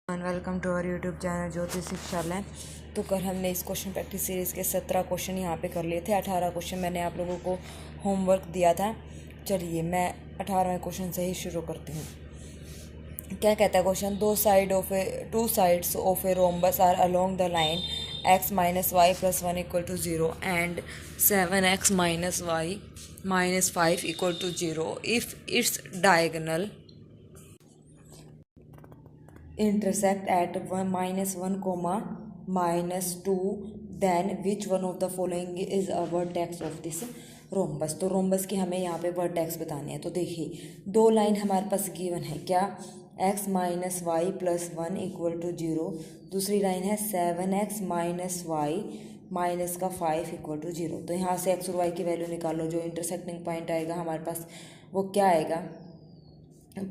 Welcome to our YouTube channel Jyoti Shikshalaya. तो कल हमने इस क्वेश्चन प्रैक्टिस सीरीज़ के 17 क्वेश्चन यहाँ पे कर लिए थे। 18 क्वेश्चन मैंने आप लोगों को होमवर्क दिया था। चलिए मैं 18वें क्वेश्चन से ही शुरू करती हूँ। क्या कहता है question, two sides of a rhombus are along the line x minus y plus 1 equal to 0 and 7x minus y minus 5 equal to 0 if it's diagonal intersect at -1, -2, then which one of the following is a vertex of this rhombus. तो rhombus की हमें यहाँ पे vertex बताने हैं। तो देखिए दो लाइन हमारे पास गिवन है, क्या x minus y plus 1 equal to 0, दूसरी लाइन है 7x माइनस वाई माइनस का 5 इक्वल टू 0। तो यहाँ से x और y की वैल्यू निकालो। जो इंटरसेक्टिंग पॉइंट आएगा हमारे पास वो क्या आएगा,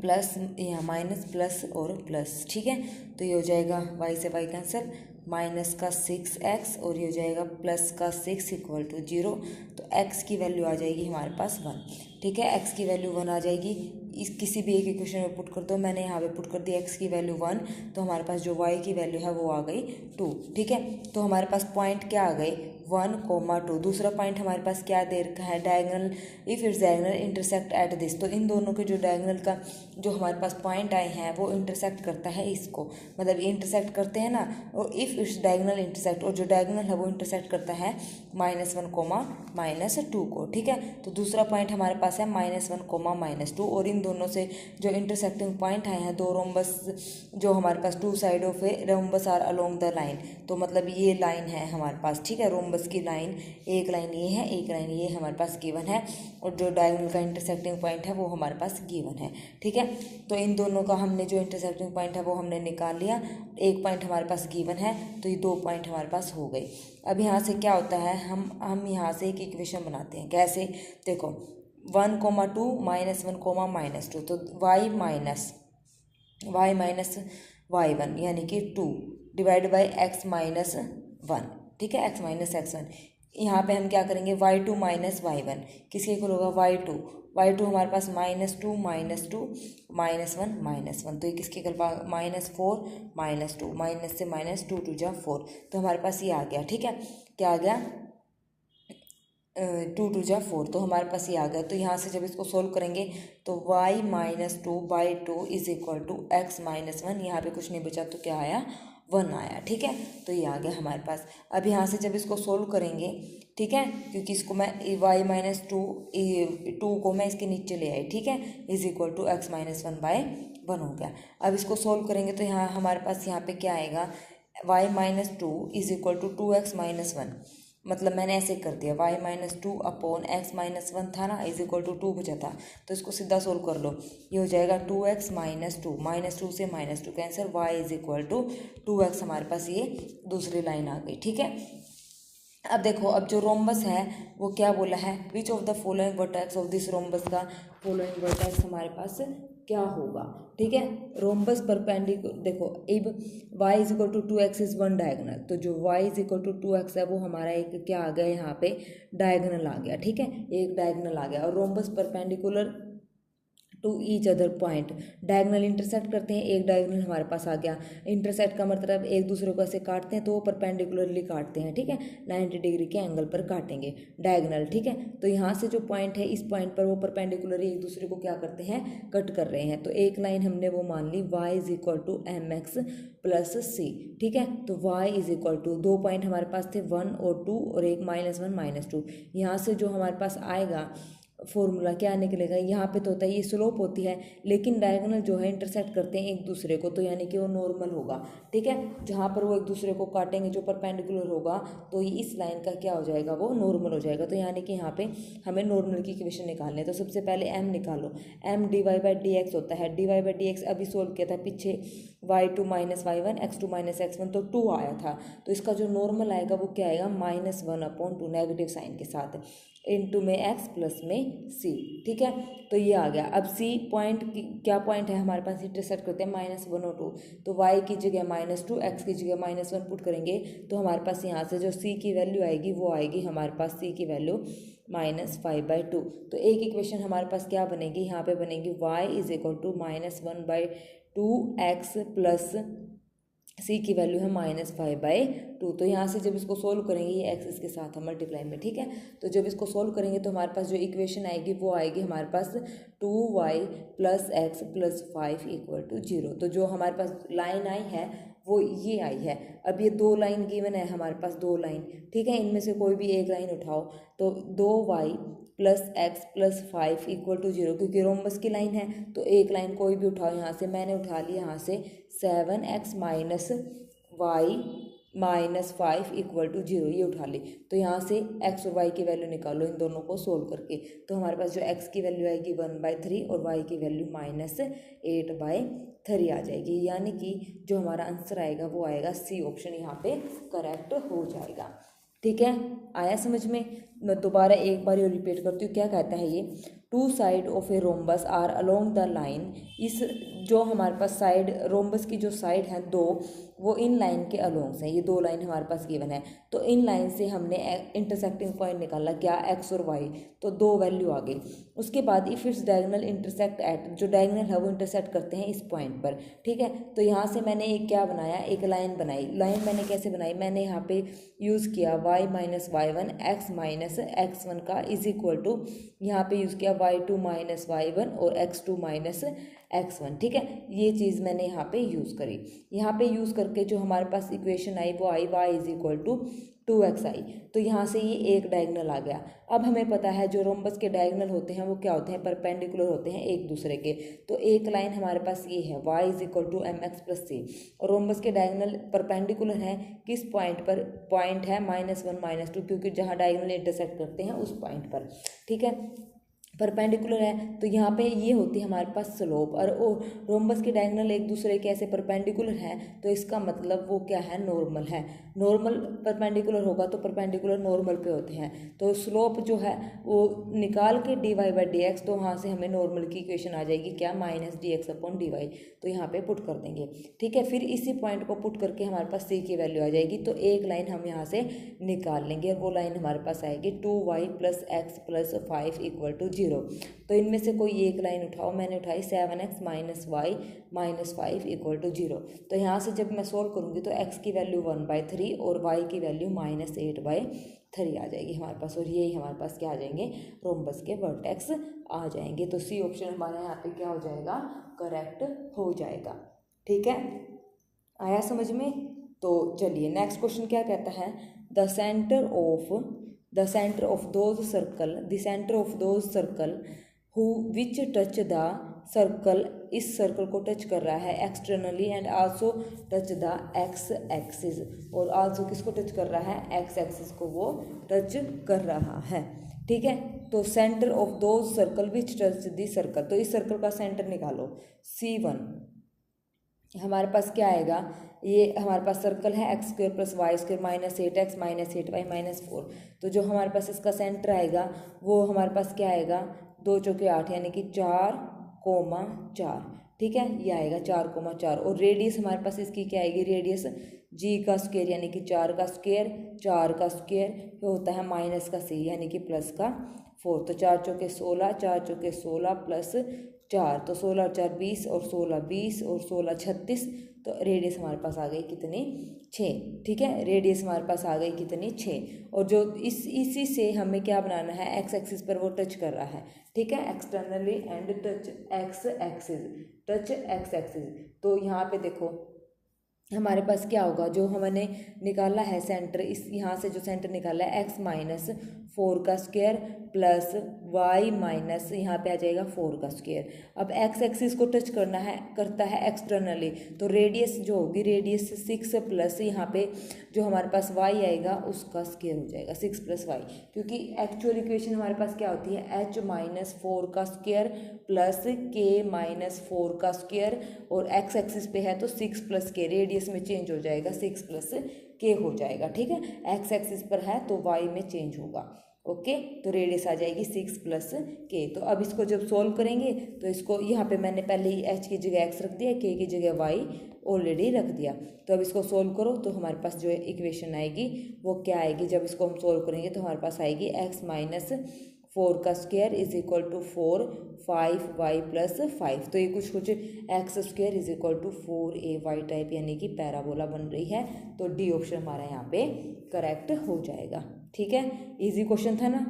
प्लस या माइनस प्लस और प्लस, ठीक है। तो ये हो जाएगा y से y कैंसिल, माइनस का 6x और ये हो जाएगा प्लस का 6 इक्वल टू 0। तो x की वैल्यू आ जाएगी हमारे पास 1, ठीक है। x की वैल्यू 1 आ जाएगी। इस किसी भी एक इक्वेशन में पुट कर दो। मैंने यहाँ पे पुट कर दी x की वैल्यू 1, तो हमारे पास जो y की वैल्यू है वो आ गई 2, ठीक है। तो हमारे पास पॉइंट क्या आ गए, 1, 2। दूसरा पॉइंट हमारे पास क्या दे रखा है, diagonal, if its diagonal intersect at this. तो इन दोनों के जो डायगोनल का जो हमारे पास पॉइंट आए हैं वो इंटरसेक्ट करता है इसको, मतलब ये इंटरसेक्ट करते हैं ना। और इफ़ इट्स डायगोनल इंटरसेक्ट, और जो डायगोनल है वो इंटरसेक्ट करता है -1, -2 को, ठीक है। तो दूसरा पॉइंट हमारे पास है -1, -2, और इन दोनों से जो इंटरसेक्टिंग पॉइंट आए हैं, दो रोम्बस जो हमारे पास two side of a rhombus are along the line. तो मतलब ये लाइन है हमारे पास, ठीक है। रोम्बस की लाइन, एक लाइन ये है, एक लाइन ये हमारे पास गिवन है, और जो डायगोनल का इंटरसेक्टिंग पॉइंट है वो हमारे पास गिवन है, ठीक है। तो इन दोनों का हमने जो इंटरसेक्टिंग पॉइंट है वो हमने निकाल लिया। एक पॉइंट हमारे पास गिवन है, तो ये 2 पॉइंट हमारे पास हो गए। अब यहाँ से क्या होता है, हम यहाँ से एक इक्वेशन बनाते हैं। कैसे, देखो 1, 2 -1, -2। तो y माइनस y1 यानी कि 2 डिवाइड बाई x माइनस 1, ठीक है, x माइनस x1। यहाँ पे हम क्या करेंगे, y2 माइनस y1 किसके इक्वल होगा, y2 हमारे पास -2 -1 तो ये किसके इक्वल, -4 -2, माइनस से -2 2 जा 4। तो हमारे पास ये आ गया, ठीक है। क्या आ गया, 2 2 जा 4। तो हमारे पास ये आ गया। तो यहाँ से जब इसको सोल्व करेंगे तो y minus 2/2 is equal to x minus 1, यहाँ पे कुछ नहीं बचा तो क्या आया, 1 आया, ठीक है। तो ये आ गया हमारे पास। अब यहाँ से जब इसको सोल्व करेंगे, ठीक है, क्योंकि इसको मैं y माइनस 2 को मैं इसके नीचे ले आई, ठीक है, is equal to x minus 1/1 हो गया। अब इसको सोल्व करेंगे तो यहाँ हमारे पास यहाँ पे क्या आएगा, y minus 2 is equal to 2x minus 1। मतलब मैंने ऐसे कर दिया, y minus 2 upon x minus 1 था ना, इज इक्वल टू 2 बचा था। तो इसको सीधा सोल्व कर लो, ये हो जाएगा 2x माइनस 2, -2 से -2 cancel, y is equal to 2x। हमारे पास ये दूसरी लाइन आ गई, ठीक है। अब देखो, अब जो रोम्बस है वो क्या बोला है, विच of the following vertex of this rhombus का फॉलोइंग वर्टेक्स हमारे पास क्या होगा, ठीक है। रोम्बस परपेंडिकुलर, देखो अब y is equal to 2x is 1 diagonal. तो जो y is equal to 2x है वो हमारा एक क्या आ गया, यहाँ पे डायगोनल आ गया, ठीक है, एक डायगोनल आ गया। और rhombus perpendicular to each other point, diagonal intersect करते हैं, एक डायगोनल हमारे पास आ गया। इंटरसेक्ट का मतलब एक दूसरे को ऐसे काटते हैं तो वो परपेंडिकुलरली काटते हैं, ठीक है, 90 डिग्री के एंगल पर काटेंगे डायगोनल, ठीक है। तो यहाँ से जो पॉइंट है, इस पॉइंट पर वो परपेंडिकुलरली एक दूसरे को क्या करते हैं, कट कर रहे हैं। तो एक लाइन हमने वो मान ली, y is equal to mx plus c, ठीक है। तो y is equal to, 2 point हमारे पास थे 1 और 2, और एक -1 -2। यहाँ से जो हमारे पास आएगा फॉर्मूला क्या निकलेगा, यहाँ पे तो होता है ये स्लोप होती है, लेकिन डायगोनल जो है इंटरसेक्ट करते हैं एक दूसरे को, तो यानी कि वो नॉर्मल होगा, ठीक है। जहाँ पर वो एक दूसरे को काटेंगे जो परपेंडिकुलर होगा, तो ये इस लाइन का क्या हो जाएगा, वो नॉर्मल हो जाएगा। तो यानी कि यहाँ पे हमें नॉर्मल की इक्वेशन निकालनी है। तो सबसे पहले m निकालो, m dy/dx होता है, dy/dx अभी सोल्व किया था पीछे, y2 minus y1 x2 minus x1, तो 2 आया था। तो इसका जो नॉर्मल आएगा वो क्या आएगा, -1/2 नेगेटिव साइन के साथ, इनटू में x प्लस में c, ठीक है। तो ये आ गया। अब c पॉइंट क्या पॉइंट है हमारे पास, इंटरसेक्ट करते हैं -1 और 2। तो y की जगह -2, x की जगह -1 पुट करेंगे तो हमारे पास यहाँ से जो c की वैल्यू आएगी वो आएगी हमारे पास, c की वैल्यू -5/2। तो एक इक्वेशन हमारे पास क्या बनेगी, यहाँ पे बनेगी y is equal to -1/2x plus C की वैल्यू है -5/2। तो यहाँ से जब इसको सोल्व करेंगे ये एक्स इसके साथ है मल्टीप्लाई में, ठीक है। तो जब इसको सोल्व करेंगे तो हमारे पास जो इक्वेशन आएगी वो आएगी हमारे पास 2y + x + 5 = 0। तो जो हमारे पास लाइन आई है वो ये आई है। अब ये दो लाइन गिवन है हमारे पास, दो लाइन, ठीक है। इनमें से कोई भी एक लाइन उठाओ तो 2y + x + 5 = 0, क्योंकि रोम्बस की लाइन है तो एक लाइन कोई भी उठाओ। यहाँ से मैंने उठा लिया यहाँ से 7x - y - 5 = 0, ये उठा ली। तो यहाँ से x और y की वैल्यू निकालो इन दोनों को सोल्व करके। तो हमारे पास जो x की वैल्यू आएगी 1/3 और y की वैल्यू -8/3 आ जाएगी। यानी कि जो हमारा आंसर आएगा वो आएगा सी ऑप्शन, यहाँ पे करेक्ट हो जाएगा। ठीक है, आया समझ में। मैं दोबारा एक बार ये रिपीट करती हूँ, क्या कहता है ये, 2 side of a rhombus are along the line. इस जो हमारे पास साइड, रोम्बस की जो साइड है दो, वो इन लाइन के अलोंग्स हैं। ये दो लाइन हमारे पास गिवन है, तो इन लाइन से हमने इंटरसेक्टिंग पॉइंट निकाला, क्या, एक्स और वाई। तो दो वैल्यू आ गई। उसके बाद if its diagonal intersect at, जो डायगोनल है वो इंटरसेक्ट करते हैं इस पॉइंट पर, ठीक है। तो यहाँ से मैंने एक क्या बनाया, एक लाइन बनाई। लाइन मैंने कैसे बनाई, मैंने यहाँ पे यूज़ किया y - y1 x - x1 का = यहाँ पे यूज़ किया y2 - y1 और x2 - x1, ठीक है। ये चीज़ मैंने यहाँ पे यूज़ करी। यहाँ पे यूज़ करके जो हमारे पास इक्वेशन आई वो आई y = 2x आई। तो यहाँ से ये एक डायगोनल आ गया। अब हमें पता है जो रोम्बस के डायगोनल होते हैं वो क्या होते हैं, परपेंडिकुलर होते हैं एक दूसरे के। तो एक लाइन हमारे पास ये है y = mx + c, और रोम्बस के डायगोनल परपेंडिकुलर हैं किस पॉइंट पर, पॉइंट है -1 - 2, क्योंकि जहाँ डायगोनल इंटरसेक्ट करते हैं उस पॉइंट पर, ठीक है, परपेंडिकुलर है। तो यहाँ पे ये होती है हमारे पास स्लोप, और रोम्बस के डायगोनल एक दूसरे के ऐसे परपेंडिकुलर हैं, तो इसका मतलब वो क्या है, नॉर्मल है। नॉर्मल परपेंडिकुलर होगा तो परपेंडिकुलर नॉर्मल पे होते हैं। तो स्लोप जो है वो निकाल के dy/dx, तो वहाँ से हमें नॉर्मल की इक्वेशन आ जाएगी, क्या, -dx/dy। तो यहाँ पे पुट कर देंगे, ठीक है। फिर इसी पॉइंट को पुट करके हमारे पास c की वैल्यू आ जाएगी। तो एक लाइन हम यहाँ से निकाल लेंगे, और वो लाइन हमारे पास आएगी 2y + x + 5 = 0। तो इनमें से कोई एक लाइन उठाओ। मैंने उठाई 7x - y - 5 = 0। तो यहाँ से जब मैं सोल्व करूँगी तो x की वैल्यू 1/3 और y की वैल्यू -8/3 आ जाएगी हमारे पास, और यही हमारे पास क्या आ जाएंगे, रोम्बस के वर्टेक्स आ जाएंगे। तो सी ऑप्शन हमारे यहाँ पे क्या हो जाएगा, करेक्ट हो जाएगा। ठीक है, आया समझ में। तो चलिए नेक्स्ट क्वेश्चन क्या कहता है, the centre of those circle who which touch the circle, इस सर्कल को टच कर रहा है externally and also touch the x axis, और आल्सो किसको टच कर रहा है, एक्स एक्सिस को वो टच कर रहा है, ठीक है। तो centre of those circle which touch the circle, तो इस सर्कल का सेंटर निकालो। C1 हमारे पास क्या आएगा, ये हमारे पास सर्कल है x² + y² -8x - 8y - 4। तो जो हमारे पास इसका सेंटर आएगा वो हमारे पास क्या आएगा, 2 चौके 8 यानी कि 4,4, ठीक है, ये आएगा 4,4। और रेडियस हमारे पास इसकी क्या आएगी, रेडियस g² यानी कि 4 का स्क्वायर होता है -c यानी कि +4। तो 4 चौके 16, 4 चौके 16 +4, तो 16 और 4 20, और 16 20 और 16 36। तो रेडियस हमारे पास आ गई कितनी, 6, ठीक है। रेडियस हमारे पास आ गई कितनी, 6। और जो इसी से हमें क्या बनाना है, एक्स एक्सिस पर वो टच कर रहा है, ठीक है, externally and touch x axis. तो यहाँ पे देखो हमारे पास क्या होगा, जो हमने निकाला है सेंटर, इस यहाँ से जो सेंटर निकाला है x - 4 का स्क्वायर प्लस y माइनस यहाँ पे आ जाएगा 4 का स्क्वायर। अब x एक्सिस को टच करता है एक्सटर्नली, तो रेडियस जो होगी, रेडियस 6 प्लस यहाँ पे जो हमारे पास y आएगा उसका स्क्वायर हो जाएगा, 6 + y, क्योंकि एक्चुअल इक्वेशन हमारे पास क्या होती है, h - 4 का स्क्वायर प्लस k - 4 का स्क्वायर, और x एक्सिस पे है तो 6 + k, रेडियस में चेंज हो जाएगा, 6 + k हो जाएगा, ठीक है। x एक्सिस पर है तो y में चेंज होगा, ओके। तो रेडियस आ जाएगी 6 + k। तो अब इसको जब सॉल्व करेंगे तो इसको यहाँ पे मैंने पहले ही h की जगह x रख दिया, k की जगह y ऑलरेडी रख दिया। तो अब इसको सॉल्व करो तो हमारे पास जो इक्वेशन आएगी वो क्या आएगी, जब इसको हम सॉल्व करेंगे तो हमारे पास आएगी x - 4 का square is equal to 4 5y plus 5, तो ये कुछ x square is equal to 4ay type यानी कि पैराबोला बन रही है। तो डी ऑप्शन हमारा यहाँ पे करेक्ट हो जाएगा। ठीक है, इजी क्वेश्चन था ना,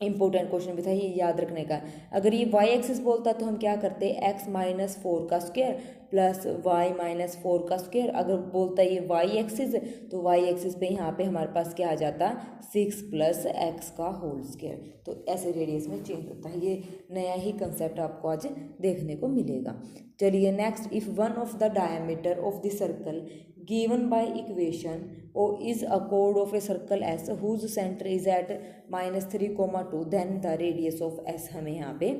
इंपॉर्टेंट क्वेश्चन भी था, ये याद रखने का। अगर ये y एक्सिस बोलता तो हम क्या करते, x माइनस 4 का स्क्वायर प्लस y माइनस 4 का स्क्वायर। अगर बोलता ये y एक्सिस तो y एक्सिस पे यहाँ पे हमारे पास क्या आ जाता, 6 प्लस x का होल स्क्वायर। तो ऐसे रेडियस में चेंज होता है। ये नया ही कंसेप्ट आपको आज देखने को मिलेगा। चलिए next, if one of the diameter of the circle given by equation O is a कोड of a circle S whose centre is at -3,2 then the radius of S हमें यहाँ पे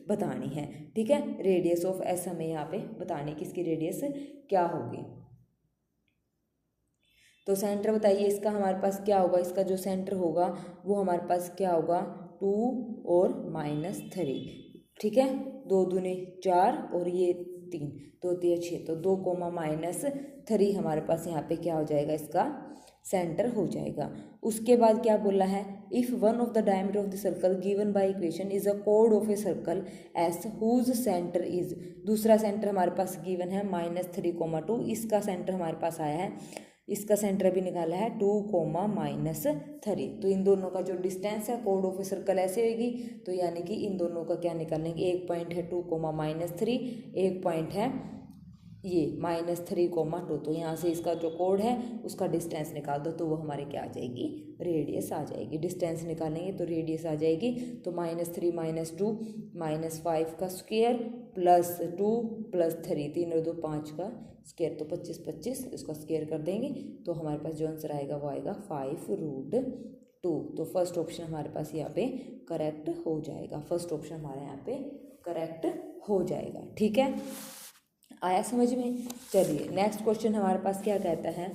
बतानी है। ठीक है, रेडियस ऑफ एस हमें यहाँ पे बतानी, किसकी रेडियस क्या होगी। तो सेंटर बताइए इसका हमारे पास क्या होगा, इसका जो सेंटर होगा वो हमारे पास क्या होगा, 2 और -3। ठीक है, 2 दूनी 4 और ये 3, 2 3 6, तो 2 -3 हमारे पास यहाँ पे क्या हो जाएगा, इसका सेंटर हो जाएगा। उसके बाद क्या बोला है, if one of the diameter of the circle given by equation is a कोड of a circle S whose centre is, दूसरा सेंटर हमारे पास गिवन है -3,2, इसका सेंटर हमारे पास आया है, इसका सेंटर भी निकाला है 2, -3। तो इन दोनों का जो डिस्टेंस है कोड ऑफ ए सर्कल ऐसे होगी, तो यानी कि इन दोनों का क्या निकालेंगे, एक पॉइंट है 2, -3, एक पॉइंट है ये -3,2। तो यहाँ से इसका जो कोड है उसका डिस्टेंस निकाल दो, तो वो हमारे क्या आ जाएगी, रेडियस आ जाएगी। डिस्टेंस निकालेंगे तो रेडियस आ जाएगी। तो -3 -2 -5 का स्क्वायर प्लस 2 प्लस 3, 3 और 2 5 का स्क्वायर, तो 25 25 इसका स्क्वायर कर देंगे, तो हमारे पास जो आंसर आएगा वो आएगा 5√2। तो फर्स्ट ऑप्शन हमारे पास यहाँ पे करेक्ट हो जाएगा, फर्स्ट ऑप्शन हमारे यहाँ पे करेक्ट हो जाएगा। ठीक है, आया समझ में। चलिए नेक्स्ट क्वेश्चन हमारे पास क्या कहता है,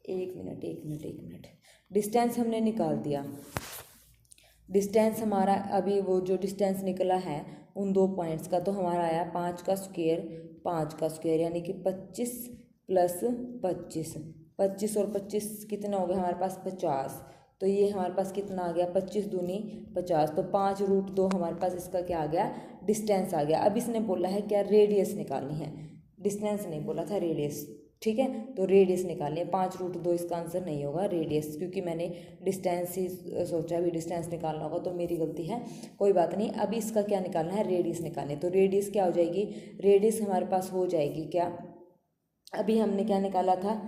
एक मिनट, डिस्टेंस हमने निकाल दिया। डिस्टेंस हमारा अभी वो जो डिस्टेंस निकला है उन 2 पॉइंट्स का, तो हमारा आया 5 का स्क्वायर यानी कि 25 प्लस 25, 25 और 25 कितना हो गया हमारे पास 50। तो ये हमारे पास कितना आ गया, 25 दूनी 50, तो 5√2 हमारे पास इसका क्या आ गया, डिस्टेंस आ गया। अब इसने बोला है क्या, रेडियस निकालनी है, डिस्टेंस नहीं बोला था, रेडियस। ठीक है, तो रेडियस निकालनी है। 5√2 इसका आंसर नहीं होगा, रेडियस, क्योंकि मैंने डिस्टेंस ही सोचा, अभी डिस्टेंस निकालना होगा, तो मेरी गलती है, कोई बात नहीं। अभी इसका क्या निकालना है, रेडियस निकालनी है। तो रेडियस क्या हो जाएगी, रेडियस हमारे पास हो जाएगी क्या, अभी हमने क्या निकाला था,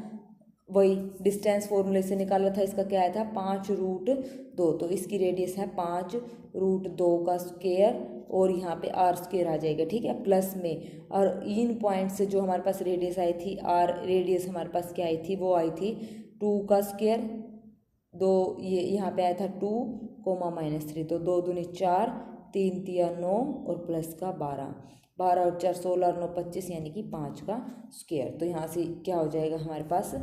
वही डिस्टेंस फॉर्मूले से निकाला था। इसका क्या आया था, 5√2, तो इसकी रेडियस है 5√2 का स्क्वायर, और यहाँ पे r स्क्वायर आ जाएगा। ठीक है, प्लस में, और इन पॉइंट से जो हमारे पास रेडियस आई थी, r रेडियस हमारे पास क्या आई थी, वो आई थी 2 का स्क्वायर, 2 ये यहाँ पे आया था 2, -3, तो 2 दूनी 4, 3 3 9 और प्लस का 12, 12 और 4 16 और 9 25, यानी कि 5 का स्क्वायर। तो यहाँ से क्या हो जाएगा हमारे पास,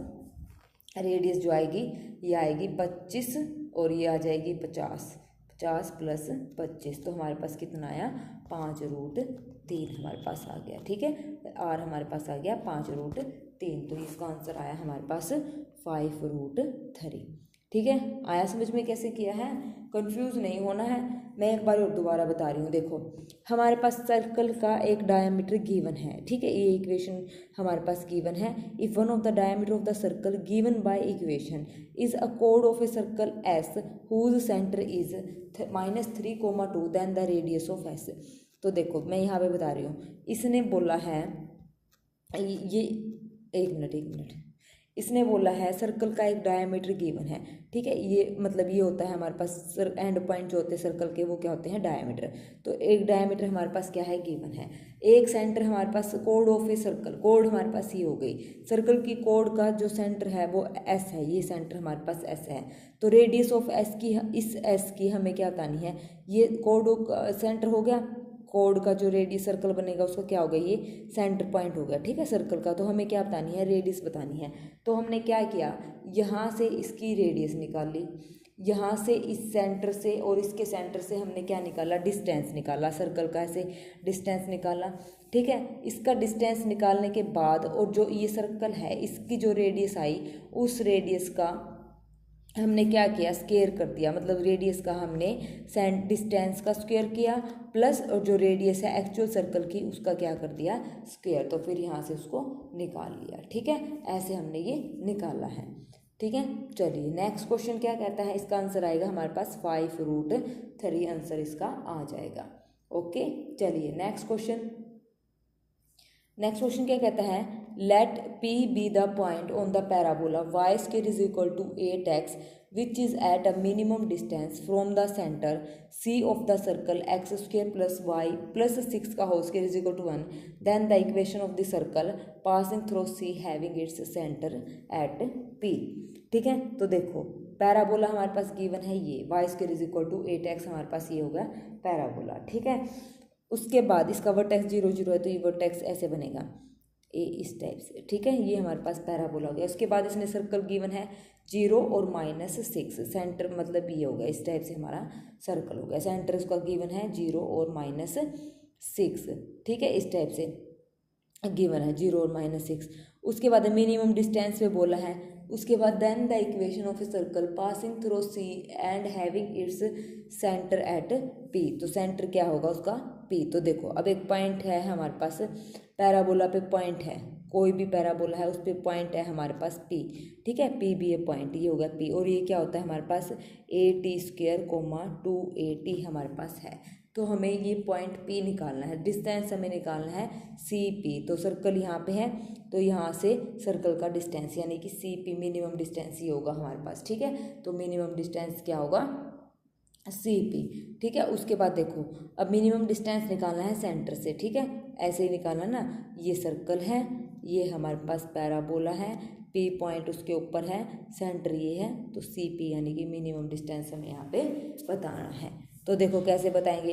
रेडियस जो आएगी ये आएगी 25 और ये आ जाएगी 50, 50 प्लस 25, तो हमारे पास कितना आया, 5√3 हमारे पास आ गया। ठीक है, r हमारे पास आ गया 5√3, तो इसका आंसर आया हमारे पास 5√3। ठीक है, आया समझ में कैसे किया है, कंफ्यूज नहीं होना है। मैं एक बार और दोबारा बता रही हूँ, देखो हमारे पास सर्कल का एक डायमीटर गिवन है। ठीक है, ये इक्वेशन हमारे पास गिवन है। If one of the diameter of the circle given by equation is a कोड of a circle S whose centre is -3,2 then the radius of S. तो देखो मैं यहाँ पे बता रही हूँ, इसने बोला है ये, एक मिनट, इसने बोला है सर्कल का एक डायमीटर गिवन है। ठीक है, ये मतलब ये होता है हमारे पास एंड पॉइंट जो होते हैं सर्कल के, वो क्या होते हैं, डायमीटर। तो एक डायमीटर हमारे पास क्या है, गिवन है। एक सेंटर हमारे पास, कोड ऑफ ए सर्कल, कोड हमारे पास ये हो गई, सर्कल की कोड का जो सेंटर है वो एस है, ये सेंटर हमारे पास एस है। तो रेडियस ऑफ एस की, इस एस की हमें क्या बतानी है, ये कोड सेंटर हो गया, कोड का जो रेडियस सर्कल बनेगा उसका क्या होगा, ये सेंटर पॉइंट हो गया। ठीक है, सर्कल का, तो हमें क्या बतानी है, रेडियस बतानी है। तो हमने क्या किया, यहाँ से इसकी रेडियस निकाल ली, यहाँ से इस सेंटर से और इसके सेंटर से हमने क्या निकाला, डिस्टेंस निकाला, सर्कल का ऐसे डिस्टेंस निकाला। ठीक है, इसका डिस्टेंस निकालने के बाद, और जो ये सर्कल है इसकी जो रेडियस आई, उस रेडियस का हमने क्या किया, स्क्वायर कर दिया, मतलब रेडियस का हमने डिस्टेंस का स्क्वायर किया प्लस और जो रेडियस है एक्चुअल सर्कल की उसका क्या कर दिया, स्क्वायर। तो फिर यहाँ से उसको निकाल लिया। ठीक है, ऐसे हमने ये निकाला है। ठीक है, चलिए नेक्स्ट क्वेश्चन क्या कहता है, इसका आंसर आएगा हमारे पास 5√3 आंसर इसका आ जाएगा। ओके, चलिए नेक्स्ट क्वेश्चन क्या कहता है, let P be the point on the parabola y square is equal to 8x which is at a minimum distance from the centre C of the circle x square plus y plus 6 का whole square is equal to 1, then the equation of the circle passing through C having its centre at P। ठीक है, तो देखो parabola हमारे पास given है ये y square is equal to 8x, हमारे पास ये होगा पैराबोला। ठीक है, उसके बाद इसका वर्टेक्स 0 0 है तो ये वर्टेक्स ऐसे बनेगा ए इस टाइप से। ठीक है, ये हमारे पास पैराबोला हो गया। उसके बाद इसने सर्कल गिवन है 0 और -6, सेंटर मतलब ये हो गया, इस टाइप से हमारा सर्कल हो गया। सेंटर उसका गिवन है 0 और -6। ठीक है, इस टाइप से गिवन है 0 और -6। उसके बाद मिनिमम डिस्टेंस पे बोला है। उसके बाद then the equation of a circle passing through C and having its centre at P. तो सेंटर क्या होगा उसका, पी। तो देखो अब एक पॉइंट है हमारे पास, पैराबोला पे पॉइंट है, कोई भी पैराबोला है उस पर पॉइंट है हमारे पास पी। ठीक है, पी भी ये पॉइंट, ये होगा पी। और ये क्या होता है हमारे पास AT² 2AT हमारे पास है। तो हमें ये पॉइंट P निकालना है, डिस्टेंस हमें निकालना है CP। तो सर्कल यहाँ पे है तो यहाँ से सर्कल का डिस्टेंस यानी कि CP मिनिमम डिस्टेंस ही होगा हमारे पास। ठीक है, तो मिनिमम डिस्टेंस क्या होगा, CP। ठीक है, उसके बाद देखो अब मिनिमम डिस्टेंस निकालना है सेंटर से। ठीक है, ऐसे ही निकालना ना, ये सर्कल है, ये हमारे पास पैराबोला है, P पॉइंट उसके ऊपर है, सेंटर ये है, तो CP यानी कि मिनिमम डिस्टेंस हमें यहाँ पे बताना है। तो देखो कैसे बताएंगे,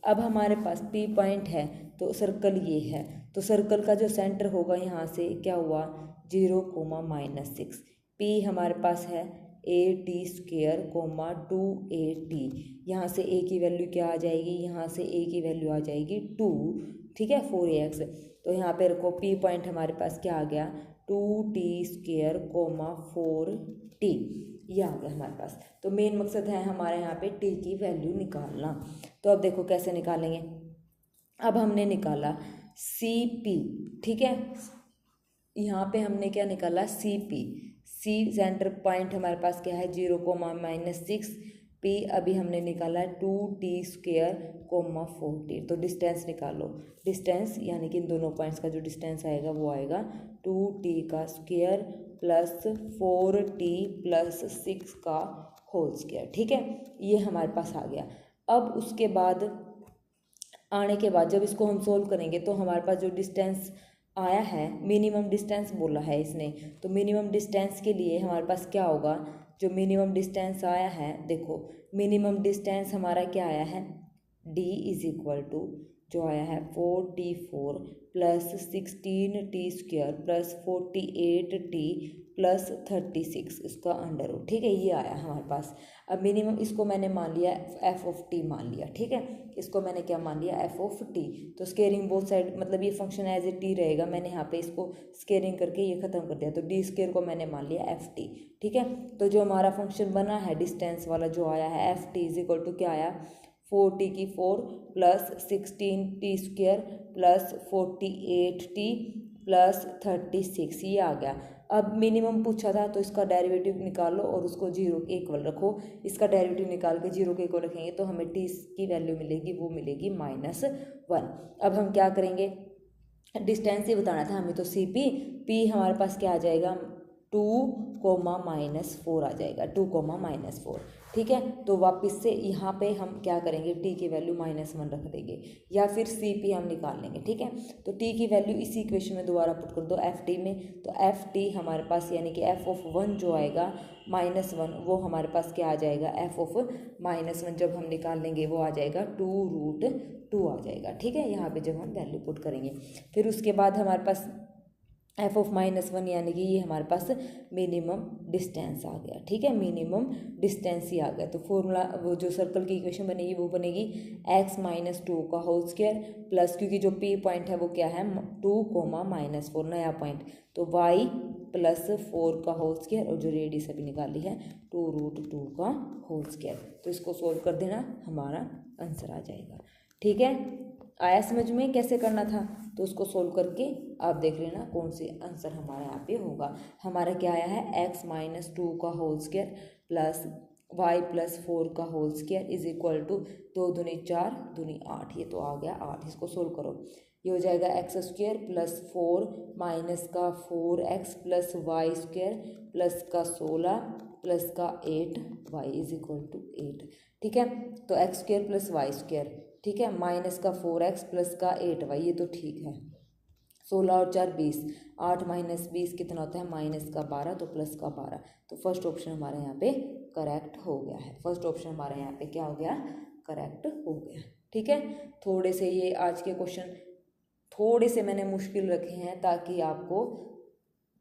अब हमारे पास P पॉइंट है तो सर्कल ये है, तो सर्कल का जो सेंटर होगा यहाँ से क्या हुआ 0, -6। P हमारे पास है AT² 2AT, यहाँ से A की वैल्यू क्या आ जाएगी, यहाँ से A की वैल्यू आ जाएगी 2। ठीक है, 4AX। तो यहाँ पे रखो P पॉइंट हमारे पास क्या आ गया 2T² 4T, ये आ गया हमारे पास। तो मेन मकसद है हमारे यहाँ पे T की वैल्यू निकालना। तो अब देखो कैसे निकालेंगे, अब हमने निकाला CP। ठीक है, यहाँ पे हमने क्या निकाला CP, C सेंटर पॉइंट हमारे पास क्या है 0, -6। P अभी हमने निकाला 2T² 4T। तो डिस्टेंस निकालो, डिस्टेंस यानी कि इन दोनों पॉइंट्स का जो डिस्टेंस आएगा वो आएगा 2T² प्लस 4T प्लस 6 का होल स्क्वायर। ठीक है, ये हमारे पास आ गया। अब उसके बाद आने के बाद जब इसको हम सोल्व करेंगे तो हमारे पास जो डिस्टेंस आया है, मिनिमम डिस्टेंस बोला है इसने, तो मिनिमम डिस्टेंस के लिए हमारे पास क्या होगा, जो मिनिमम डिस्टेंस आया है, देखो मिनिमम डिस्टेंस हमारा क्या आया है D इज इक्वल टू जो आया है 4T4 plus 16T² plus 48T plus 36 इसका अंडर रूट। ठीक है, ये आया हमारे पास। अब मिनिमम इसको मैंने मान लिया f(t) मान लिया। ठीक है, इसको मैंने क्या मान लिया f(t). तो स्केयरिंग बोथ साइड मतलब ये फंक्शन एज ए टी रहेगा, मैंने यहाँ पे इसको स्केयरिंग करके ये खत्म कर दिया, तो D² को मैंने मान लिया ft। ठीक है, तो जो हमारा फंक्शन बना है डिस्टेंस वाला जो आया है ft इज इक्वल टू क्या आया 4T4 plus 16T² plus 48T plus 36, ये आ गया। अब मिनिमम पूछा था तो इसका डेरिवेटिव निकालो और उसको 0 के इक्वल रखो। इसका डेरिवेटिव निकाल के 0 के इक्वल रखेंगे तो हमें T की वैल्यू मिलेगी, वो मिलेगी -1। अब हम क्या करेंगे, डिस्टेंस ही बताना था हमें, तो P हमारे पास क्या आ जाएगा 2, -4 आ जाएगा, 2, -4। ठीक है, तो वापस से यहाँ पे हम क्या करेंगे T की वैल्यू -1 रख देंगे या फिर CP हम निकाल लेंगे। ठीक है, तो T की वैल्यू इसी इक्वेशन में दोबारा पुट कर दो FT में, तो FT हमारे पास यानी कि f(1) जो आएगा -1 वो हमारे पास क्या आ जाएगा f(-1) जब हम निकाल लेंगे वो आ जाएगा 2√2 आ जाएगा। ठीक है, यहाँ पे जब हम वैल्यू पुट करेंगे फिर उसके बाद हमारे पास एफ ऑफ -1 यानी कि ये हमारे पास मिनिमम डिस्टेंस आ गया। ठीक है, मिनिमम डिस्टेंस ही आ गया। तो फॉर्मूला वो जो सर्कल की इक्वेशन बनेगी वो बनेगी x-2 का होल स्क्वायर प्लस, क्योंकि जो P पॉइंट है वो क्या है 2, -4 नया पॉइंट, तो y प्लस 4 का होल स्क्वायर और जो रेडियस अभी निकाली है 2√2 का होल स्क्वायर। तो इसको सोल्व कर देना, हमारा आंसर आ जाएगा। ठीक है, आया समझ में कैसे करना था? तो उसको सोल्व करके आप देख लेना कौन सी आंसर हमारा यहाँ पे होगा। हमारा क्या आया है x-2 का whole square plus y plus 4 का whole square is equal to 2 दूनी 4 दूनी 8, ये तो आ गया 8। इसको सोल्व करो, ये हो जाएगा x² प्लस 4 माइनस का 4x plus Y square plus का 16 प्लस का 8y इज इक्वल टू 8। ठीक है, तो x² प्लस वाई स्क्वायर, ठीक है, माइनस का 4x प्लस का 8y, ये तो ठीक है। 16 और 4 20, 8 माइनस 20 कितना होता है -12, तो प्लस का 12। तो फर्स्ट ऑप्शन हमारे यहाँ पे करेक्ट हो गया है। फर्स्ट ऑप्शन हमारे यहाँ पे क्या हो गया, करेक्ट हो गया। ठीक है, थोड़े से ये आज के क्वेश्चन थोड़े से मैंने मुश्किल रखे हैं ताकि आपको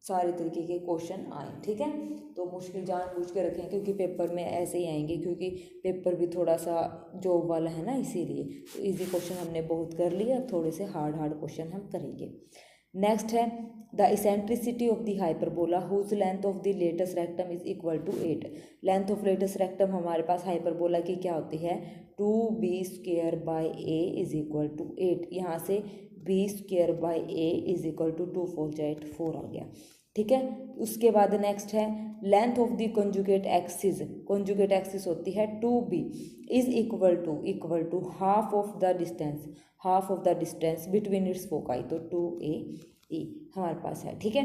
सारे तरीके के क्वेश्चन आए। ठीक है, तो मुश्किल जानबूझ के रखें क्योंकि पेपर में ऐसे ही आएंगे, क्योंकि पेपर भी थोड़ा सा जॉब वाला है ना, इसीलिए। तो इजी क्वेश्चन हमने बहुत कर लिया, थोड़े से हार्ड क्वेश्चन हम करेंगे। नेक्स्ट है the eccentricity of the hyperbola whose length of the latus rectum is equal to 8। Length of latus rectum हमारे पास हाइपरबोला की क्या होती है 2b² a is equal to 8। यहाँ से b² a is equal to 2 4 8 4 आ गया। ठीक है, उसके बाद नेक्स्ट है length of the conjugate axis. Conjugate axis होती है 2b is equal to half of the distance between its foci, तो 2a हमारे पास है। ठीक है,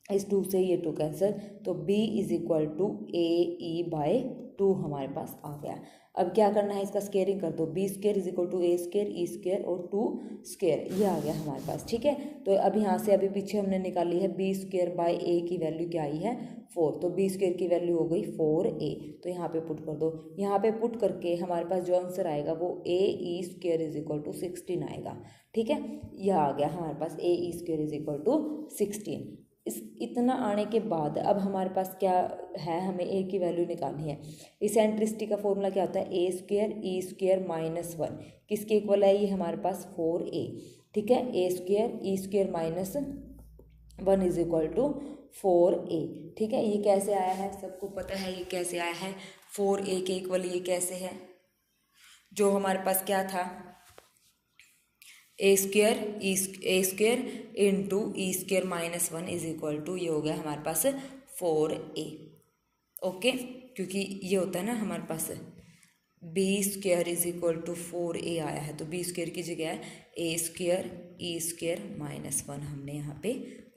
इस 2 से ये 2 कैंसिल, तो b is equal to AE/2 हमारे पास आ गया। अब क्या करना है, इसका स्केयरिंग कर दो, b² is equal to A² E² और 2², ये आ गया हमारे पास। ठीक है, तो अब यहाँ से अभी पीछे हमने निकाली है b²/a की वैल्यू क्या आई है 4, तो b² की वैल्यू हो गई 4a, तो यहाँ पे पुट कर दो। यहाँ पे पुट करके हमारे पास जो आंसर आएगा वो AE² इज इक्वल टू 16 आएगा। ठीक है, यह आ गया हमारे पास AE² इज इक्वल टू 16। इतना आने के बाद अब हमारे पास क्या है, हमें a की वैल्यू निकालनी है। इसेंट्रिसिटी का फॉर्मूला क्या होता है A² E² -1, किसके इक्वल है ये हमारे पास 4a। ठीक है, A² E² -1 is equal to 4a। ठीक है, ये कैसे आया है, सबको पता है ये कैसे आया है, 4a के इक्वल ये कैसे है, जो हमारे पास क्या था A² into E² -1 is equal to, ये हो गया हमारे पास 4a। ओके, क्योंकि ये होता है ना हमारे पास b² is equal to 4a आया है, तो b² की जगह है A² E² -1 हमने यहाँ पे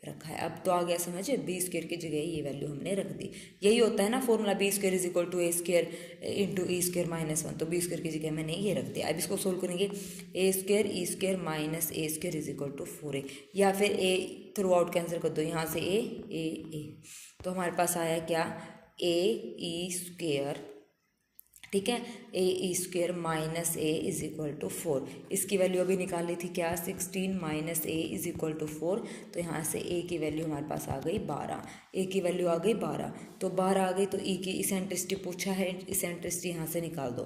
रखा है। अब तो आ गया समझ, b² की जगह ये वैल्यू हमने रख दी। यही होता है ना formula, b² is equal to A² into E² -1, तो b² की जगह मैंने ये रख दिया। अब इसको सोल्व करेंगे, A² E² minus A² is equal to 4a, या फिर a थ्रू आउट कैंसिल कर दो, यहाँ से a, तो हमारे पास आया क्या AE²। ठीक है, AE² minus a is equal to 4, इसकी वैल्यू अभी निकाली थी क्या 16 minus a is equal to 4, तो यहाँ से a की वैल्यू हमारे पास आ गई 12, a की वैल्यू आ गई 12, तो 12 आ गई, तो e की इसेंट्रिसिटी पूछा है, इसेंट्रिसिटी यहाँ से निकाल दो।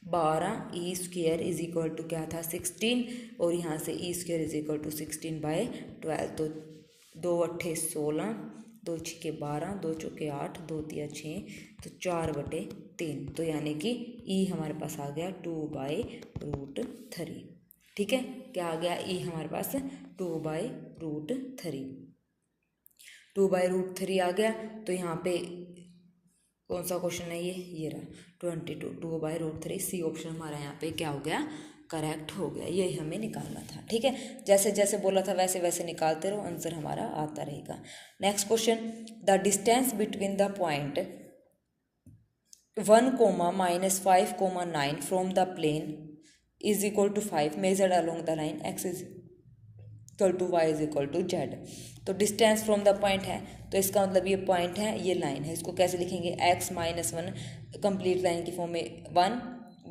12E² इज इक्वल टू क्या था 16, और यहाँ से E² इज इक्वल टू 16/12, तो 2 8 16, 2 6 12, 2 चौके 8, 2 3 6, तो 4/3, तो यानी कि e हमारे पास आ गया 2/√3। ठीक है, क्या आ गया e हमारे पास 2/√3, 2/√3 आ गया। तो यहाँ पे कौन सा क्वेश्चन है ये रहा 22, 2/√3, सी ऑप्शन हमारा यहाँ पे क्या हो गया करेक्ट हो गया, यही हमें निकालना था। ठीक है, जैसे जैसे बोला था वैसे वैसे निकालते रहो, आंसर हमारा आता रहेगा। Next question, the distance between the point 1, -5, 9 from the plane is equal to 5 measured along the line x is equal to y is equal to z। तो डिस्टेंस फ्रॉम द पॉइंट है, तो इसका मतलब ये point है, ये लाइन है, इसको कैसे लिखेंगे x -1 कंप्लीट लाइन की फॉर्म में 1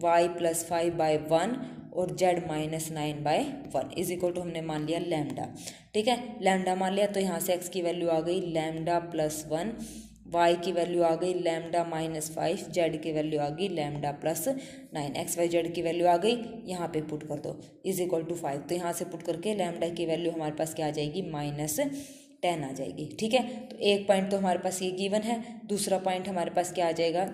y + 5/1 और जेड -9/1 इज इक्वल टू हमने मान लिया लैम्डा। ठीक है, लैम्डा मान लिया तो यहाँ से एक्स की वैल्यू आ गई लैम्डा +1, वाई की वैल्यू आ गई लैम्डा -5, जेड की वैल्यू आ गई लैम्डा +9, एक्स वाई जेड की वैल्यू आ गई, यहाँ पे पुट कर दो इज इक्वल टू 5। तो यहाँ से पुट करके लैम्डा की वैल्यू हमारे पास क्या आ जाएगी -10 आ जाएगी। ठीक है, तो एक पॉइंट तो हमारे पास ये गिवन है। दूसरा पॉइंट हमारे पास क्या आ जाएगा,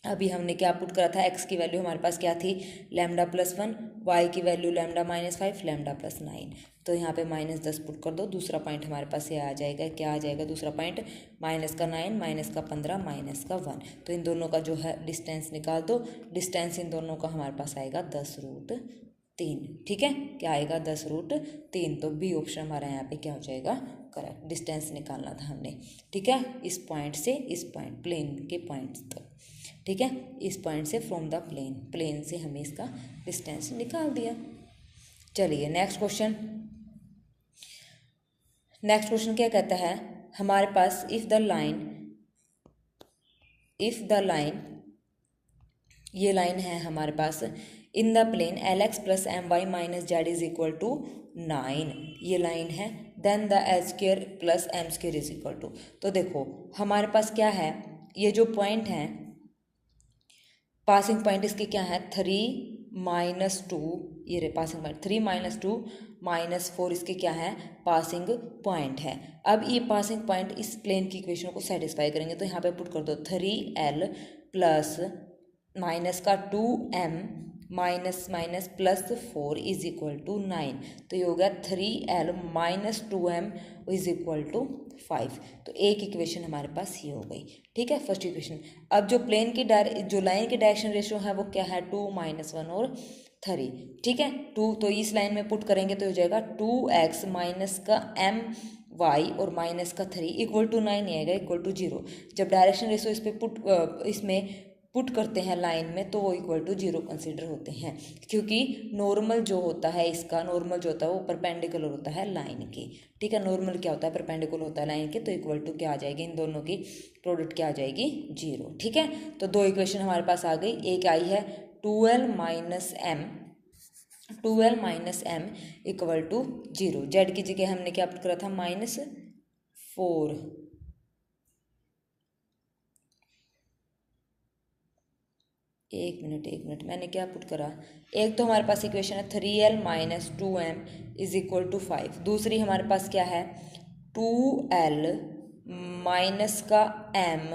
अभी हमने क्या पुट करा था, एक्स की वैल्यू हमारे पास क्या थी लैम्डा +1, वाई की वैल्यू लैम्डा -5, लैम्डा +9, तो यहाँ पे -10 पुट कर दो। दूसरा पॉइंट हमारे पास ये आ जाएगा, क्या आ जाएगा दूसरा पॉइंट -9, -15, -1। तो इन दोनों का जो है डिस्टेंस निकाल दो। डिस्टेंस इन दोनों का हमारे पास आएगा 10√3। ठीक है, क्या आएगा 10√3। तो बी ऑप्शन हमारा यहाँ पे क्या हो जाएगा करेक्ट। डिस्टेंस निकालना था हमने। ठीक है, इस पॉइंट से इस पॉइंट प्लेन के पॉइंट तक। ठीक है, इस पॉइंट से फ्रॉम द प्लेन से हमें इसका डिस्टेंस निकाल दिया। चलिए नेक्स्ट क्वेश्चन क्या कहता है, हमारे पास इफ द लाइन ये लाइन है हमारे पास in the plane LX + MY - Z is equal to 9, ये लाइन है। Then the L² + M² is equal to, तो देखो हमारे पास क्या है, ये जो पॉइंट है पासिंग पॉइंट इसके क्या है 3 - 2, ये रे पासिंग पॉइंट 3 - 2 -4 इसके क्या है पासिंग पॉइंट है। अब ये पासिंग पॉइंट इस प्लेन की इक्वेशन को सेटिस्फाई करेंगे, तो यहाँ पे पुट कर दो 3L plus -2M -+4 is equal to 9, तो ये हो गया 3L - 2M is equal to 5। तो एक इक्वेशन हमारे पास ये हो गई। ठीक है, फर्स्ट इक्वेशन। अब जो प्लेन की जो लाइन की डायरेक्शन रेशियो है वो क्या है 2 - 1 और 3। ठीक है, 2 तो इस लाइन में पुट करेंगे तो हो जाएगा 2x -MY और -3 इक्वल टू 9 आएगा इक्वल टू 0। जब डायरेक्शन रेशियो इस पे इसमें पुट करते हैं लाइन में तो वो इक्वल टू 0 कंसिडर होते हैं, क्योंकि नॉर्मल जो होता है इसका नॉर्मल जो होता है वो परपेंडिकुलर होता है लाइन के। ठीक है, नॉर्मल क्या होता है परपेंडिकुलर होता है लाइन के, तो इक्वल टू क्या आ जाएगी, इन दोनों की प्रोडक्ट क्या आ जाएगी 0। ठीक है, तो दो इक्वेशन हमारे पास आ गई। एक आई है 2L - M equal to 0, Z की जगह हमने क्या पुट करा था -4। एक मिनट मैंने क्या पुट करा, एक तो हमारे पास इक्वेशन है 3L - 2M is equal to 5। दूसरी हमारे पास क्या है 2L -M